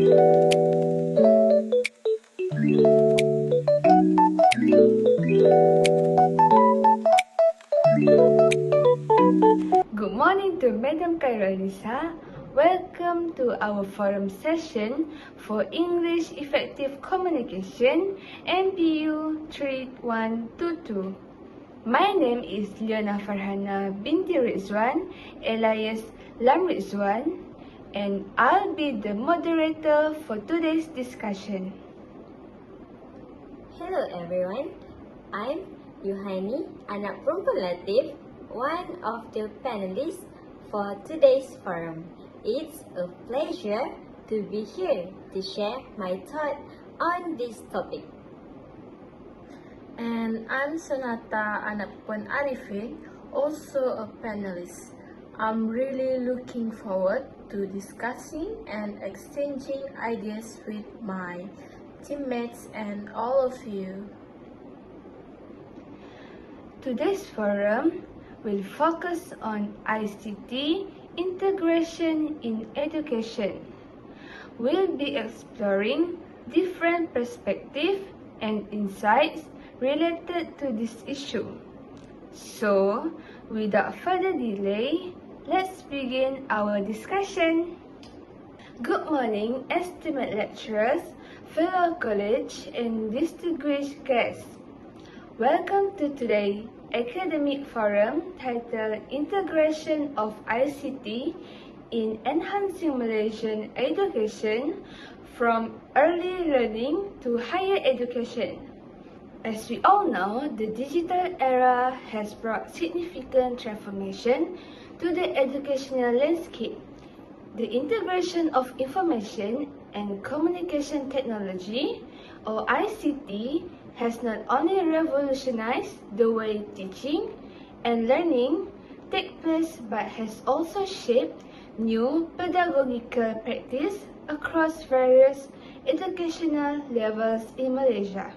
Good morning to Madam Khairunisa. Welcome to our forum session for English Effective Communication MPU 3122. My name is Leona Farhana binti Rizwan, alias Lam Rizwan, and I'll be the moderator for today's discussion. Hello everyone, I'm Yuhani, anak perempuan Latif, one of the panelists for today's forum. It's a pleasure to be here to share my thought on this topic. And I'm Sonata, anak perempuan Arifin, also a panelist. I'm really looking forward to discussing and exchanging ideas with my teammates and all of you. Today's forum will focus on ICT integration in education. We'll be exploring different perspectives and insights related to this issue. So, without further delay, let's begin our discussion. Good morning, esteemed lecturers, fellow college, and distinguished guests. Welcome to today's academic forum titled Integration of ICT in Enhancing Malaysian Education from Early Learning to Higher Education. As we all know, the digital era has brought significant transformation to the educational landscape. The integration of information and communication technology, or ICT, has not only revolutionized the way teaching and learning take place but has also shaped new pedagogical practice across various educational levels in Malaysia.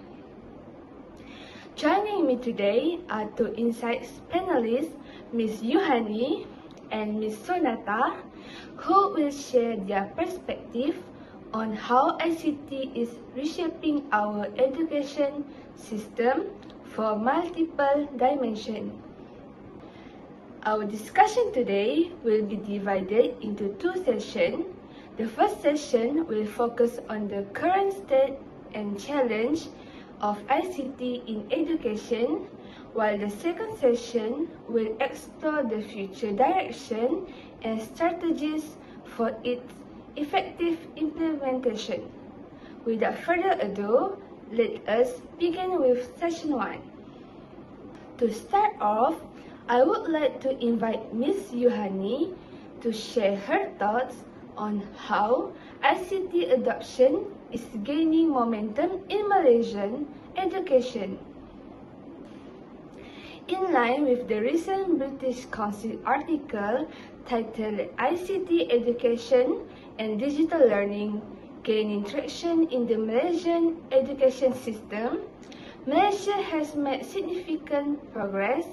Joining me today are two Insights panelists, Ms. Yuhani and Ms. Sonata, who will share their perspective on how ICT is reshaping our education system for multiple dimensions. Our discussion today will be divided into two sessions. The first session will focus on the current state and challenge of ICT in education, while the second session will explore the future direction and strategies for its effective implementation. Without further ado, let us begin with session 1. To start off, I would like to invite Ms. Yuhani to share her thoughts on how ICT adoption is gaining momentum in Malaysian education. In line with the recent British Council article titled ICT Education and Digital Learning Gaining Traction in the Malaysian Education System, Malaysia has made significant progress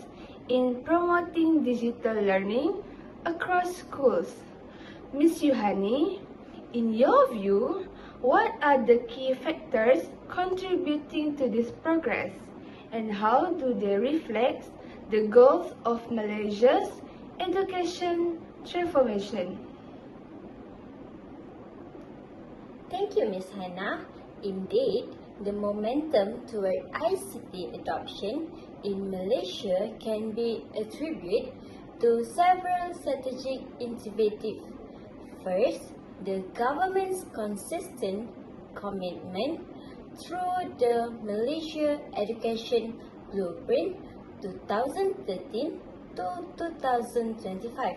in promoting digital learning across schools. Ms. Yuhani, in your view, what are the key factors contributing to this progress, and how do they reflect the goals of Malaysia's education transformation? Thank you, Ms. Hannah. Indeed, the momentum toward ICT adoption in Malaysia can be attributed to several strategic initiatives. First, the government's consistent commitment through the Malaysia Education Blueprint 2013 to 2025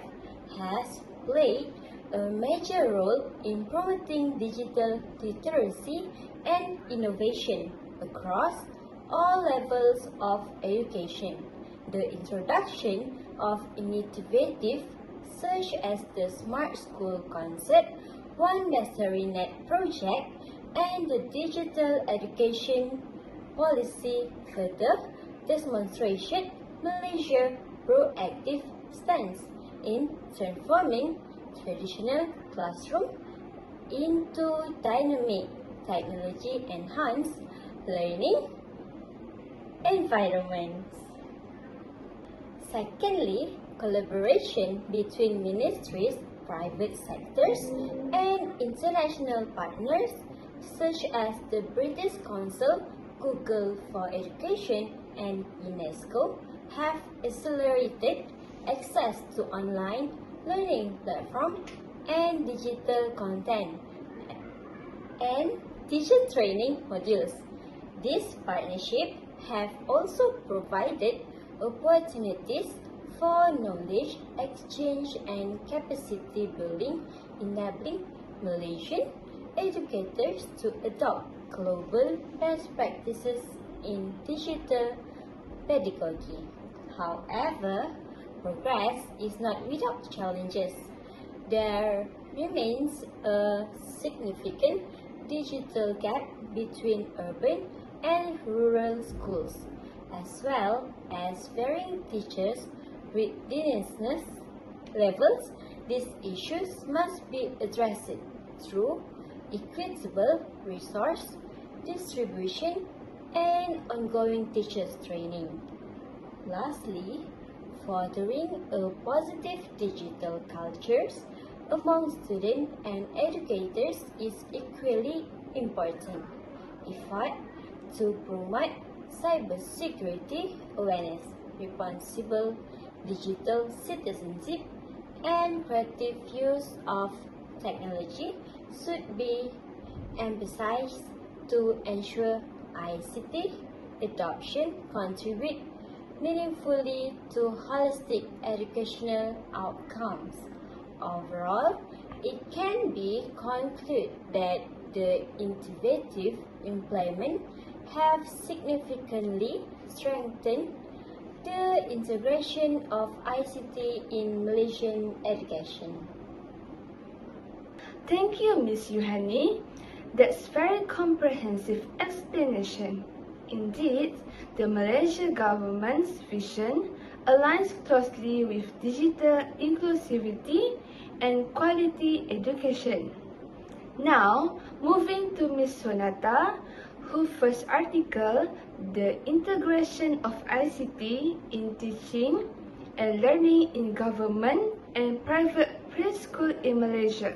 has played a major role in promoting digital literacy and innovation across all levels of education. The introduction of initiatives such as the Smart School concept, One Basari Net project, and the Digital Education Policy further demonstrated Malaysia's proactive stance in transforming traditional classroom into dynamic, technology-enhanced learning environments. Secondly, collaboration between ministries, private sectors, and international partners such as the British Council, Google for Education, and UNESCO have accelerated access to online learning platforms and digital content and teacher training modules. These partnerships have also provided opportunities for knowledge exchange and capacity building, enabling Malaysian educators to adopt global best practices in digital pedagogy. However, progress is not without challenges. There remains a significant digital gap between urban and rural schools, as well as varying teachers' readiness levels. These issues must be addressed through equitable resource distribution and ongoing teachers training. Lastly, fostering a positive digital cultures among students and educators is equally important. Effort to promote cybersecurity awareness, responsible digital citizenship, and creative use of technology should be emphasized to ensure ICT adoption contribute meaningfully to holistic educational outcomes. Overall, it can be concluded that the innovative employment have significantly strengthened the integration of ICT in Malaysian education. Thank you, Ms. Yuhani. That's very comprehensive explanation. Indeed, the Malaysia government's vision aligns closely with digital inclusivity and quality education. Now, moving to Ms. Sonata, whose first article, The Integration of ICT in Teaching and Learning in Government and Private Preschool in Malaysia,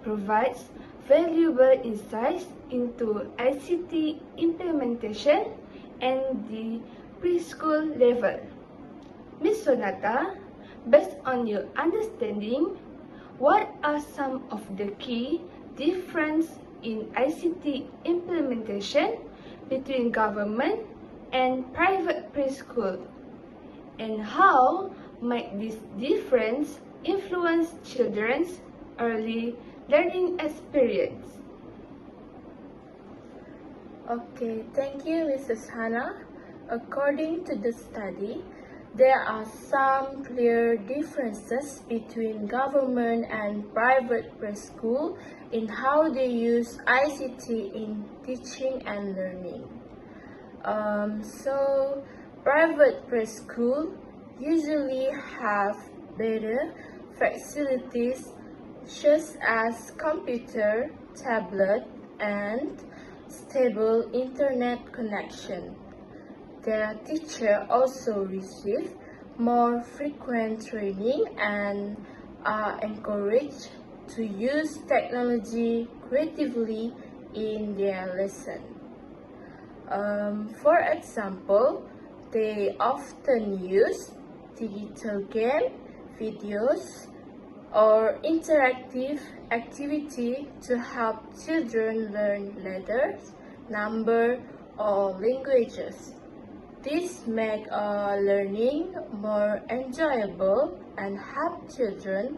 provides valuable insights into ICT implementation and the preschool level. Ms. Sonata, based on your understanding, what are some of the key differences in ICT implementation between government and private preschool? And how might this difference influence children's early learning experience? Okay, thank you, Mrs. Hannah. According to the study, there are some clear differences between government and private preschool in how they use ICT in teaching and learning. So, private preschool usually have better facilities such as computer, tablet, and stable internet connection. Their teachers also receive more frequent training and are encouraged to use technology creatively in their lesson. For example, they often use digital game, videos, or interactive activity to help children learn letters, numbers, or languages. This makes learning more enjoyable and help children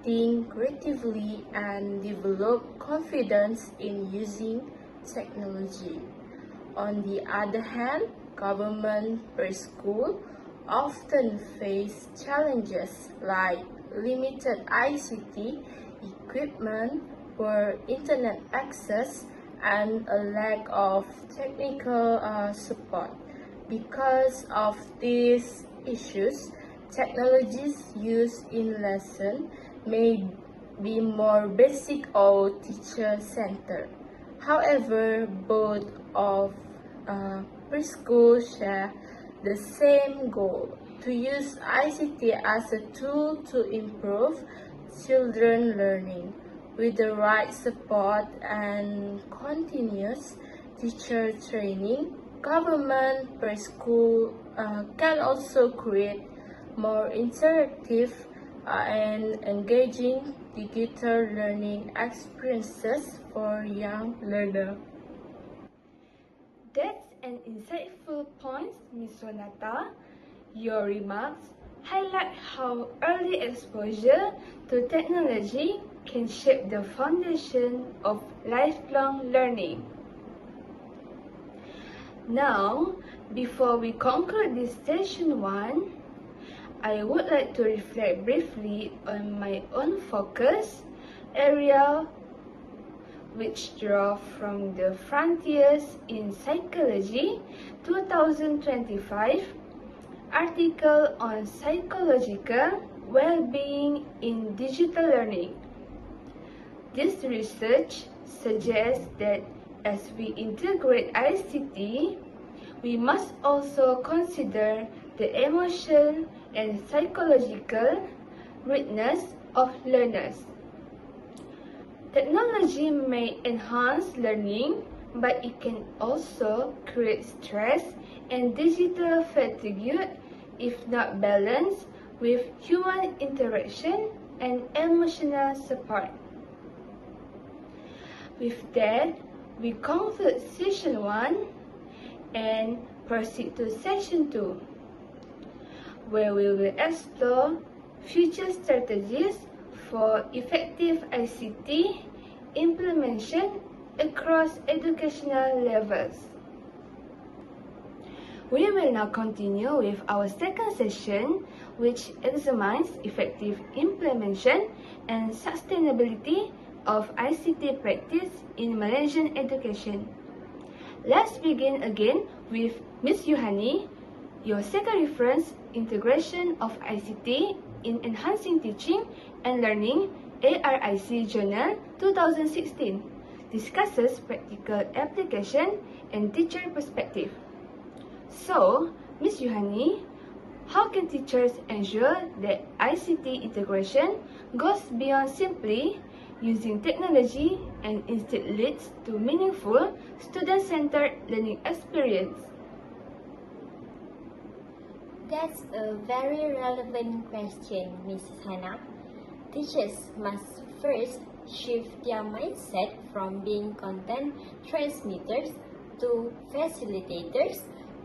think creatively and develop confidence in using technology. On the other hand, government preschool often face challenges like limited ICT equipment, poor internet access, and a lack of technical support. Because of these issues, technologies used in lesson may be more basic or teacher-centered. However, both of preschool share the same goal: to use ICT as a tool to improve children learning. With the right support and continuous teacher training, government preschool can also create more interactive and engaging digital learning experiences for young learners. That's an insightful point, Ms. Sonata. Your remarks highlight how early exposure to technology can shape the foundation of lifelong learning. Now, before we conclude this session 1, I would like to reflect briefly on my own focus area, which draw from the Frontiers in Psychology 2025 article on psychological well-being in digital learning. This research suggests that as we integrate ICT, we must also consider the emotional and psychological readiness of learners. Technology may enhance learning, but it can also create stress and digital fatigue if not balanced with human interaction and emotional support. With that, we conclude session 1 and proceed to session 2, where we will explore future strategies for effective ICT implementation across educational levels. We will now continue with our second session, which examines effective implementation and sustainability of ICT practice in Malaysian education. Let's begin again with Ms. Yuhani, your second reference, Integration of ICT in Enhancing Teaching and Learning, ARIC Journal 2016, discusses practical application and teacher perspective. So, Ms. Yuhani, how can teachers ensure that ICT integration goes beyond simply using technology and instead leads to meaningful student-centered learning experience? That's a very relevant question, Mrs. Hannah. Teachers must first shift their mindset from being content transmitters to facilitators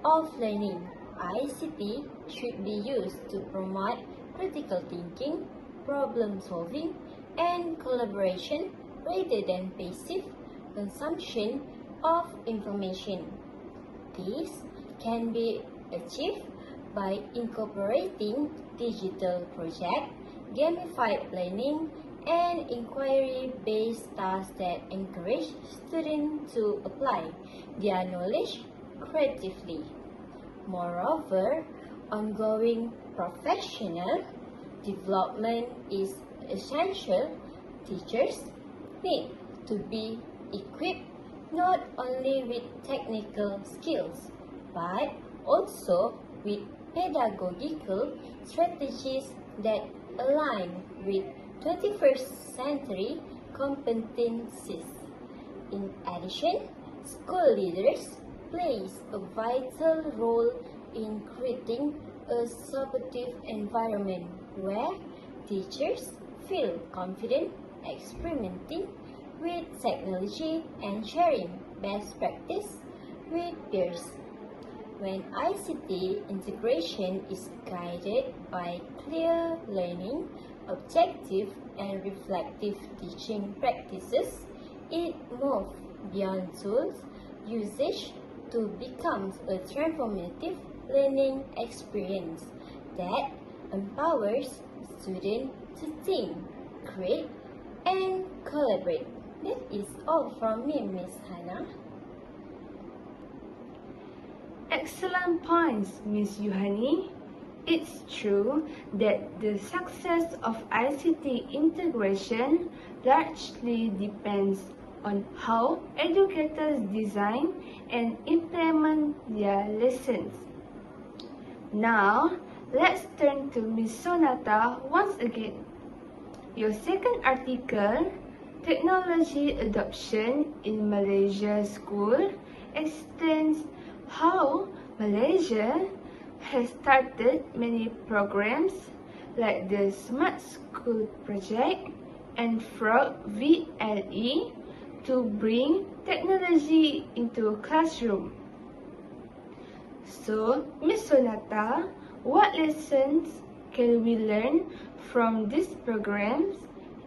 of learning. ICT should be used to promote critical thinking, problem solving, and collaboration rather than passive consumption of information. This can be achieved by incorporating digital projects, gamified learning, and inquiry-based tasks that encourage students to apply their knowledge creatively. Moreover, ongoing professional development is essential. Teachers need to be equipped not only with technical skills, but also with pedagogical strategies that align with 21st century competencies. In addition, school leaders play a vital role in creating a supportive environment where teachers feel confident experimenting with technology and sharing best practice with peers. When ICT integration is guided by clear learning, objective and reflective teaching practices, it moves beyond tools usage to become a transformative learning experience that empowers students to think, create, and collaborate. That is all from me, Ms. Hannah. Excellent points, Ms. Yuhani. It's true that the success of ICT integration largely depends on how educators design and implement their lessons. Now, let's turn to Ms. Sonata once again. Your second article, Technology Adoption in Malaysia School, explains how Malaysia has started many programs like the Smart School Project and Frog VLE to bring technology into classroom. So, Ms. Sonata, what lessons can we learn from these programs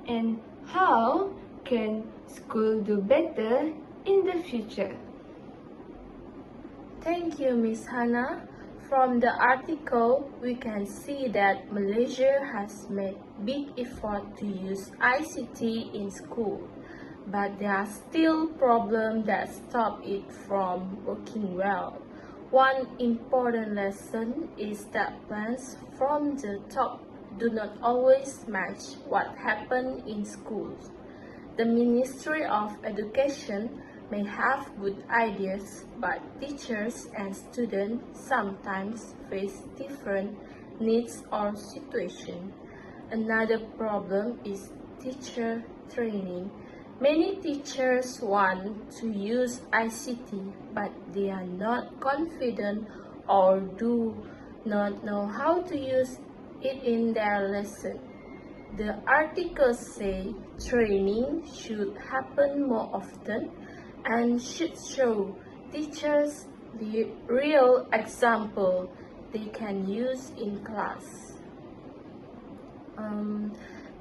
and how can school do better in the future? Thank you, Ms. Hannah. From the article, we can see that Malaysia has made big effort to use ICT in school, but there are still problems that stop it from working well. One important lesson is that plans from the top do not always match what happens in schools. The Ministry of Education may have good ideas, but teachers and students sometimes face different needs or situations. Another problem is teacher training. Many teachers want to use ICT, but they are not confident or do not know how to use it in their lesson. The article says training should happen more often and should show teachers the real example they can use in class.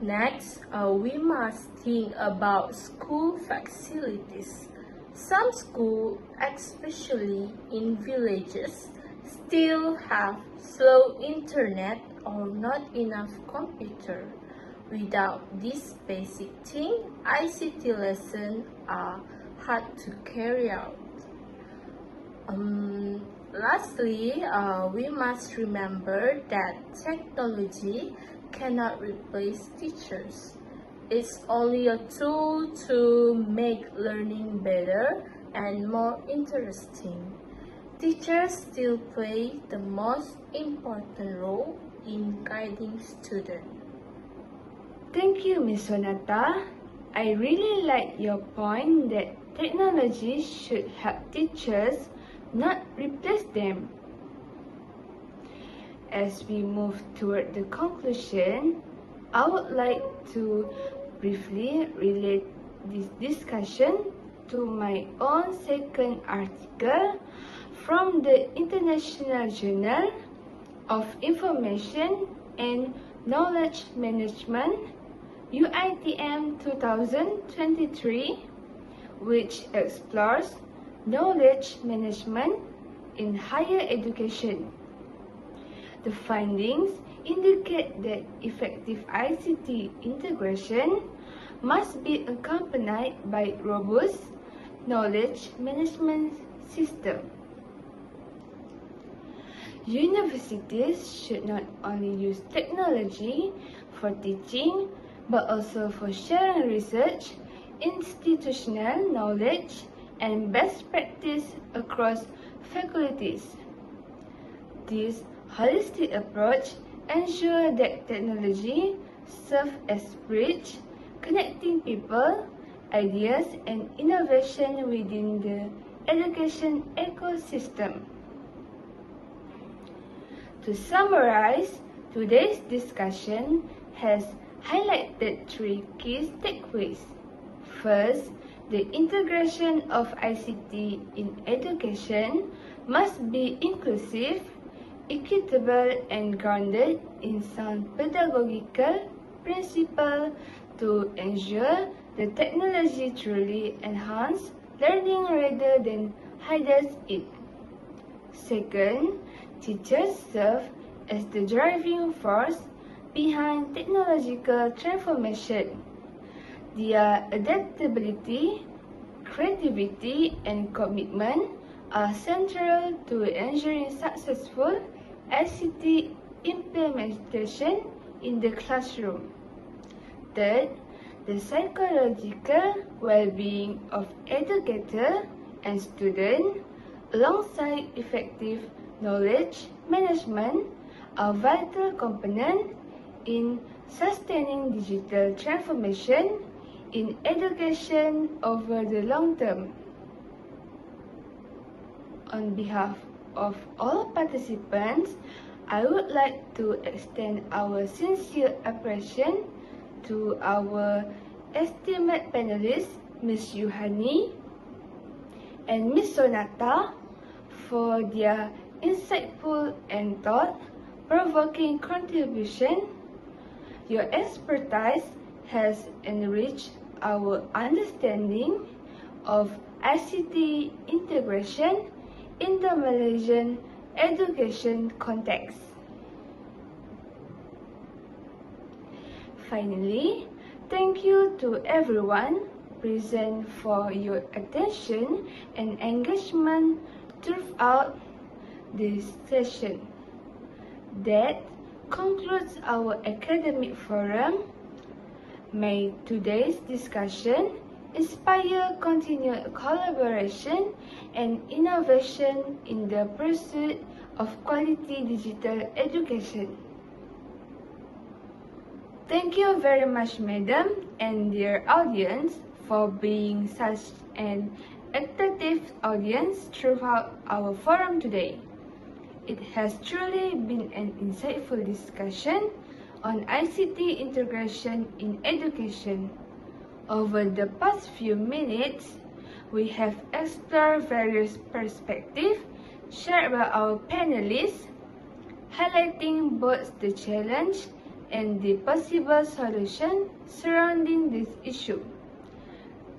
Next, we must think about school facilities. Some schools, especially in villages, still have slow internet or not enough computer. Without this basic thing, ICT lessons are hard to carry out. Lastly, we must remember that technology cannot replace teachers. It's only a tool to make learning better and more interesting. Teachers still play the most important role in guiding students. Thank you, Ms. Sonata. I really like your point that technology should help teachers, not replace them. As we move toward the conclusion, I would like to briefly relate this discussion to my own second article from the International Journal of Information and Knowledge Management, UITM 2023, which explores knowledge management in higher education. The findings indicate that effective ICT integration must be accompanied by robust knowledge management system. Universities should not only use technology for teaching, but also for sharing research, institutional knowledge, and best practice across faculties. This holistic approach ensures that technology serves as bridge connecting people, ideas, and innovation within the education ecosystem. To summarize, today's discussion has highlighted three key takeaways. First, the integration of ICT in education must be inclusive, equitable, and grounded in sound pedagogical principles to ensure the technology truly enhances learning rather than hinders it. Second, teachers serve as the driving force behind technological transformation. Their adaptability, creativity, and commitment are central to ensuring successful ICT implementation in the classroom. Third, the psychological well-being of educator and student alongside effective knowledge management are vital components in sustaining digital transformation in education over the long term. On behalf of all participants, I would like to extend our sincere appreciation to our esteemed panelists, Ms. Yuhani and Ms. Sonata, for their insightful and thought-provoking contribution. Your expertise has enriched our understanding of ICT integration in the Malaysian education context. Finally, thank you to everyone present for your attention and engagement throughout this session. That concludes our academic forum. May today's discussion inspire continued collaboration and innovation in the pursuit of quality digital education. Thank you very much, Madam and dear audience, for being such an attentive audience throughout our forum today. It has truly been an insightful discussion on ICT integration in education. Over the past few minutes, we have explored various perspectives shared by our panelists, highlighting both the challenge and the possible solution surrounding this issue.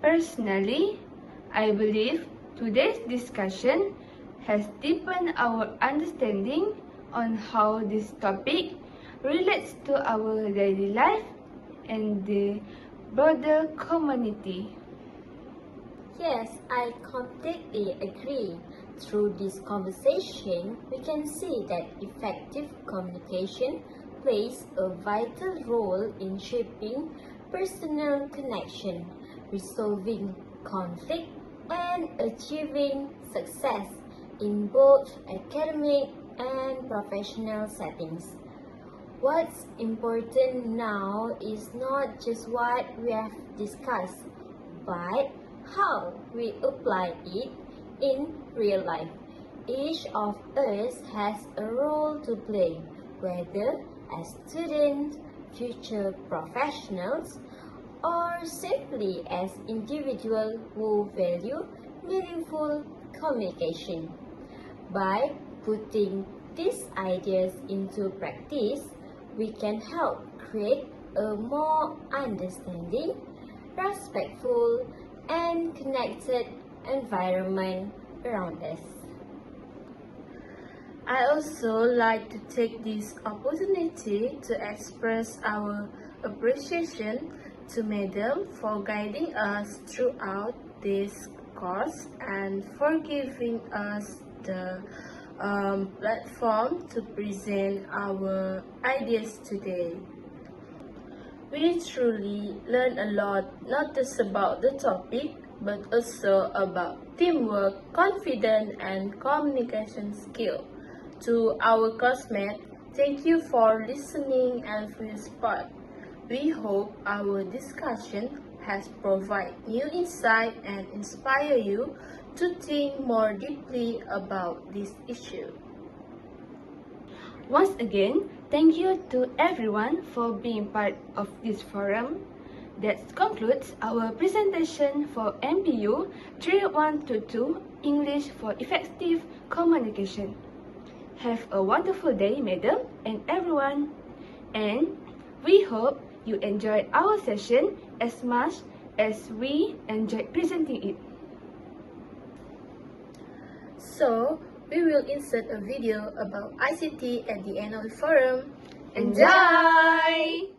Personally, I believe today's discussion has deepened our understanding on how this topic relates to our daily life and the broader community. Yes, I completely agree. Through this conversation, we can see that effective communication plays a vital role in shaping personal connection, resolving conflict, and achieving success in both academic and professional settings. What's important now is not just what we have discussed, but how we apply it in real life. Each of us has a role to play, whether as students, future professionals, or simply as individuals who value meaningful communication. By putting these ideas into practice, we can help create a more understanding, respectful, and connected environment around us. I also like to take this opportunity to express our appreciation to Madam for guiding us throughout this course and for giving us the platform to present our ideas today. We truly learned a lot, not just about the topic, but also about teamwork, confidence, and communication skill. To our classmates, thank you for listening and for your support. We hope our discussion has provided new insight and inspire you to think more deeply about this issue. Once again, thank you to everyone for being part of this forum. That concludes our presentation for MPU 3122 English for Effective Communication. Have a wonderful day, Madam and everyone. And we hope you enjoyed our session as much as we enjoyed presenting it. So, we will insert a video about ICT at the end of the forum. Enjoy!